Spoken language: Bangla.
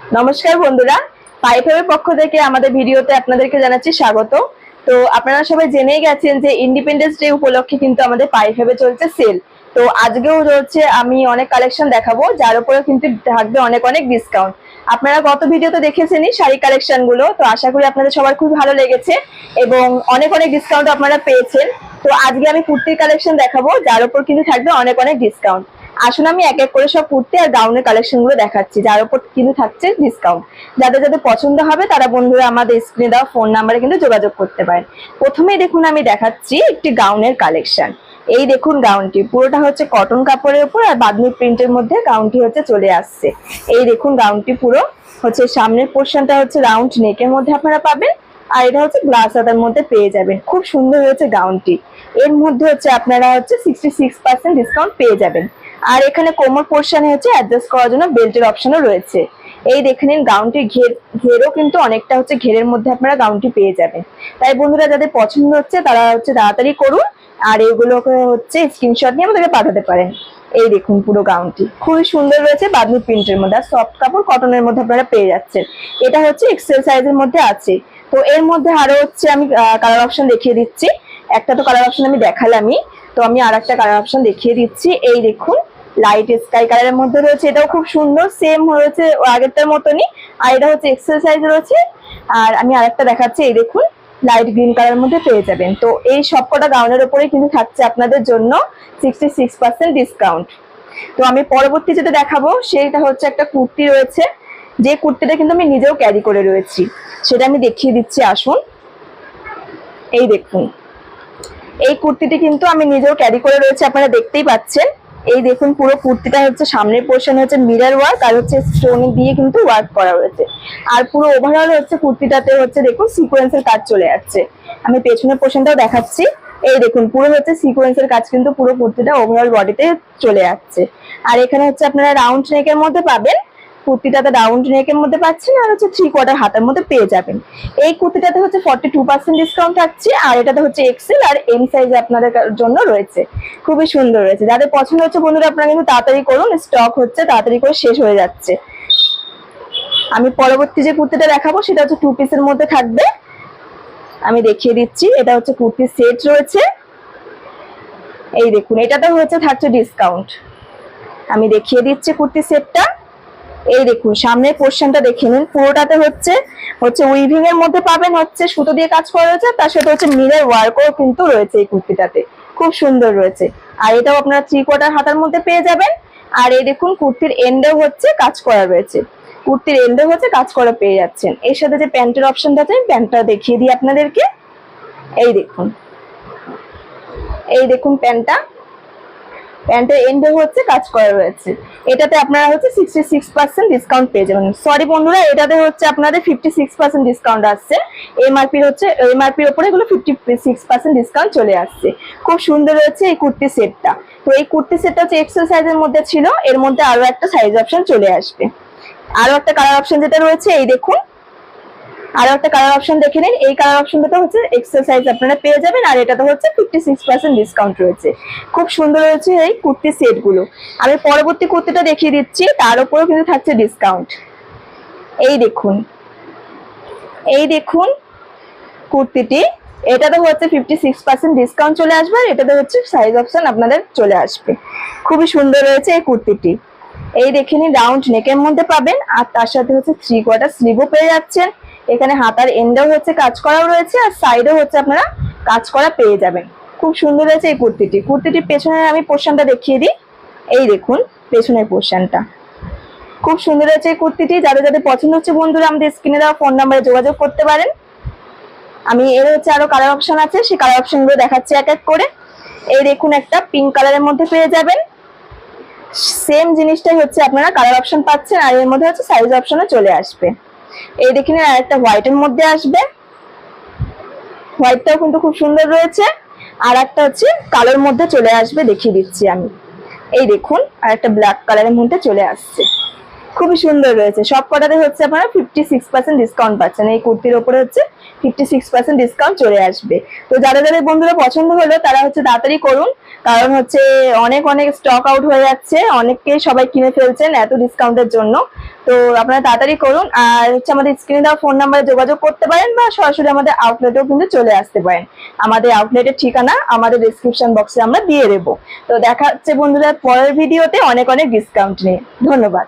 নমস্কার বন্ধুরা, পাইফেবের পক্ষ থেকে আমাদের ভিডিওতে আপনাদেরকে জানাচ্ছি স্বাগত। তো আপনারা সবাই জেনেই গেছেন যে ইন্ডিপেন্ডেন্স ডে উপলক্ষে কিন্তু আমাদের পাইফেবে চলছে সেল। তো আজকেও হচ্ছে আমি অনেক কালেকশন দেখাবো, যার উপরে কিন্তু থাকবে অনেক অনেক ডিসকাউন্ট। আপনারা গত ভিডিওতে দেখেছেনই শাড়ি কালেকশন গুলো, তো আশা করি আপনাদের সবার খুব ভালো লেগেছে এবং অনেক অনেক ডিসকাউন্ট আপনারা পেয়েছেন। তো আজকে আমি কুর্তির কালেকশন দেখাবো, যার উপর কিন্তু থাকবে অনেক অনেক ডিসকাউন্ট। আসুন আমি এক এক করে সব কুর্তি আর গাউনের কালেকশন গুলো দেখাচ্ছি, যার উপর কিন্তু থাকছে ডিসকাউন্ট। যাদের যাদের পছন্দ হবে তারা বন্ধুরা আমাদের স্ক্রিনে দেওয়া ফোন নাম্বারে কিন্তু যোগাযোগ করতে পারেন। প্রথমেই দেখুন আমি দেখাচ্ছি একটি গাউনের কালেকশন। এই দেখুন গাউনটি পুরোটা হচ্ছে কটন কাপড়ের উপর আর বাঁধনি প্রিন্টের মধ্যে গাউনটি হচ্ছে চলে আসছে। এই দেখুন গাউনটি পুরো হচ্ছে সামনের পোর্শনটা হচ্ছে রাউন্ড নেকের মধ্যে আপনারা পাবেন, আর এটা হচ্ছে গ্লাস হাতার মধ্যে পেয়ে যাবেন। খুব সুন্দর হয়েছে গাউনটি। এর মধ্যে হচ্ছে আপনারা হচ্ছে 66% ডিসকাউন্ট পেয়ে যাবেন। আর এখানে কোমর পোর্শনে হচ্ছে অ্যাডজাস্ট করার জন্য বেল্টের অপশনও রয়েছে। এই দেখে নিন গাউনটির ঘেরও কিন্তু অনেকটা হচ্ছে ঘেরের মধ্যে আপনারা গাউনটি পেয়ে যাবেন। তাই বন্ধুরা যাদের পছন্দ হচ্ছে তারা হচ্ছে তাড়াতাড়ি করুন, আর এগুলোকে হচ্ছে স্ক্রিনশট নিয়ে আমাদেরকে পাঠাতে পারেন। এই দেখুন পুরো গাউনটি খুবই সুন্দর রয়েছে বাঁধনি প্রিন্টের মধ্যে, আর সফট কাপড় কটনের মধ্যে আপনারা পেয়ে যাচ্ছেন। এটা হচ্ছে এক্সেল সাইজের মধ্যে আছে। তো এর মধ্যে আরো হচ্ছে আমি কালার অপশন দেখিয়ে দিচ্ছি। একটা তো কালার অপশন আমি দেখালামই, তো আমি আর একটা কালার অপশন দেখিয়ে দিচ্ছি। এই দেখুন লাইট স্কাই কালারের মধ্যে রয়েছে, এটাও খুব সুন্দর, সেম হয়েছে আগেরটার মতনই। আর এটা হচ্ছে এক্সেল সাইজ রয়েছে। আর আমি আরেকটা দেখাচ্ছি, এই দেখুন লাইট গ্রিন কালারের মধ্যে পেয়ে যাবেন। তো এই সবকটা গাউনের উপরেই কিন্তু থাকছে আপনাদের জন্য 66% ডিসকাউন্ট। তো আমি পরবর্তী যেটা দেখাবো সেটা হচ্ছে একটা কুর্তি রয়েছে, যে কুর্তিটা কিন্তু আমি নিজেও ক্যারি করে রয়েছি, সেটা আমি দেখিয়ে দিচ্ছি। আসুন এই দেখুন এই কুর্তিটি কিন্তু আমি নিজেও ক্যারি করে রয়েছে, আপনারা দেখতেই পাচ্ছেন। এই দেখুন পুরো কুর্তিটা হচ্ছে সামনের পোর্শন হচ্ছে মিরর ওয়ার্ক আর হচ্ছে স্টোন দিয়ে কিন্তু ওয়ার্ক করা রয়েছে। আর পুরো ওভারঅল হচ্ছে কুর্তিটাতে হচ্ছে দেখুন সিকোয়েন্সের কাজ চলে যাচ্ছে। আমি পেছনের পোর্শনটাও দেখাচ্ছি। এই দেখুন পুরো হচ্ছে সিকোয়েন্সের কাজ কিন্তু পুরো কুর্তিটা ওভারঅল বডিতে চলে যাচ্ছে। আর এখানে হচ্ছে আপনারা রাউন্ড নেকের মধ্যে পাবেন, কুর্তিটাতে রাউন্ড নেকের মধ্যে পাচ্ছেন, আর হচ্ছে 3/4 হাতের মধ্যে পেয়ে যাবেন। এই কুর্তিটাতে হচ্ছে 42% ডিসকাউন্ট থাকছে, আর এটাতে হচ্ছে এক্সেল আর এম সাইজ আপনাদের জন্য রয়েছে। খুবই সুন্দর রয়েছে, যাদের পছন্দ হচ্ছে বন্ধুরা আপনারা কিন্তু তাড়াতাড়ি করুন, স্টক হচ্ছে তাড়াতাড়ি করে শেষ হয়ে যাচ্ছে। আমি পরবর্তী যে কুর্তিটা দেখাবো সেটা হচ্ছে 2 পিসের মধ্যে থাকবে। আমি দেখিয়ে দিচ্ছি, এটা হচ্ছে কুর্তির সেট রয়েছে। এই দেখুন এটাতে হচ্ছে থাকছে ডিসকাউন্ট। আমি দেখিয়ে দিচ্ছি কুর্তির সেটটা। এই দেখুন সামনের পোর্শনটা দেখে নিন, পুরোটাতে হচ্ছে হচ্ছে উইভিং এর মধ্যে পাবেন, হচ্ছে সুতো দিয়ে কাজ করা রয়েছে, তার সাথে হচ্ছে মিরর ওয়ার্কও কিন্তু রয়েছে এই কুর্তিটাতে। খুব সুন্দর রয়েছে। আর এটাও আপনারা 3/4 হাতার মধ্যে পেয়ে যাবেন। আর এই দেখুন কুর্তির এন্ডেও হচ্ছে কাজ করা রয়েছে, কুর্তির এন্ডেও হচ্ছে কাজ করা পেয়ে যাচ্ছেন। এর সাথে যে প্যান্টের অপশনটা আছে প্যান্টটা দেখিয়ে দিই আপনাদেরকে। এই দেখুন এই দেখুন প্যান্টের এন্ডে হচ্ছে কাজ করা রয়েছে। এটাতে আপনারা হচ্ছে 66% ডিসকাউন্ট পেয়ে যাবেন। সরি বন্ধুরা, এটাতে হচ্ছে আপনাদের 56% ডিসকাউন্ট আসছে। এমআরপির উপরে এগুলো 56% ডিসকাউন্ট চলে আসছে। খুব সুন্দর রয়েছে এই কুর্তি সেটটা। তো এই কুর্তি সেটটা হচ্ছে এক্সেল সাইজের মধ্যে ছিল, এর মধ্যে আরো একটা সাইজ অপশন চলে আসবে। আরো একটা কালার অপশন যেটা রয়েছে, এই দেখুন আরো একটা কালার অপশন দেখে নিন। এই কালার অপশনটা হচ্ছে এক্সেল সাইজ আপনারা পেয়ে যাবেন, আর এটাতে হচ্ছে 56% ডিসকাউন্ট রয়েছে। খুব সুন্দর হয়েছে এই কুর্তি সেট গুলো। আমি পরবর্তী কুর্তিটা দেখিয়ে দিচ্ছি, তার উপরেও কিন্তু থাকছে ডিসকাউন্ট। এই দেখুন কুর্তিটি, এটাতে হচ্ছে 56% ডিসকাউন্ট চলে আসবে, আর এটাতে হচ্ছে সাইজ অপশন আপনাদের চলে আসবে। খুবই সুন্দর রয়েছে এই কুর্তিটি। এই দেখে নিন রাউন্ড নেকের মধ্যে পাবেন, আর তার সাথে হচ্ছে 3/4 স্লিভও পেয়ে যাচ্ছেন। এখানে হাতার এন্ডেও হচ্ছে কাজ করাও রয়েছে, আর সাইডেও হচ্ছে আপনারা কাজ করা পেয়ে যাবেন। খুব সুন্দর রয়েছে এই কুর্তিটির পেছনের আমি পোর্শনটা দেখিয়ে দিই। এই দেখুন পেছনের পোর্শনটা খুব সুন্দর রয়েছে এই কুর্তিটি। যাদের যাদের পছন্দ হচ্ছে বন্ধুরা আমাদের স্ক্রিনে দেওয়া ফোন নাম্বারে যোগাযোগ করতে পারেন। আমি এর হচ্ছে আরো কালার অপশন আছে, সেই কালার অপশন গুলো দেখাচ্ছি এক এক করে। এই দেখুন একটা পিঙ্ক কালারের মধ্যে পেয়ে যাবেন, সেম জিনিসটাই হচ্ছে আপনারা কালার অপশন পাচ্ছেন, আর এর মধ্যে হচ্ছে সাইজ অপশনও চলে আসবে। এই দেখুন আর একটা হোয়াইটের মধ্যে আসবে, হোয়াইটটাও কিন্তু খুব সুন্দর রয়েছে। আর একটা হচ্ছে কালোর মধ্যে চলে আসবে, দেখিয়ে দিচ্ছি আমি। এই দেখুন আর একটা ব্ল্যাক কালারের মধ্যে চলে আসছে। খুবই সুন্দর রয়েছে, সব কটাতে হচ্ছে আপনারা 56% ডিসকাউন্ট পাচ্ছেন। এই কুর্তির ওপরে হচ্ছে 56% ডিসকাউন্ট চলে আসবে। তো যাদের যাদের বন্ধুরা পছন্দ হলো তারা হচ্ছে তাড়াতাড়ি করুন, কারণ হচ্ছে অনেক অনেক স্টক আউট হয়ে যাচ্ছে, অনেককে সবাই কিনে ফেলছেন এত ডিসকাউন্টের জন্য। তো আপনারা তাড়াতাড়ি করুন, আর হচ্ছে আমাদের স্ক্রিনে দেওয়া ফোন নাম্বারে যোগাযোগ করতে পারেন বা সরাসরি আমাদের আউটলেটেও কিন্তু চলে আসতে পারেন। আমাদের আউটলেটের ঠিকানা আমাদের ডেসক্রিপশন বক্সে আমরা দিয়ে দেবো। তো দেখা হচ্ছে বন্ধুরা পরের ভিডিওতে অনেক অনেক ডিসকাউন্ট নিয়ে। ধন্যবাদ।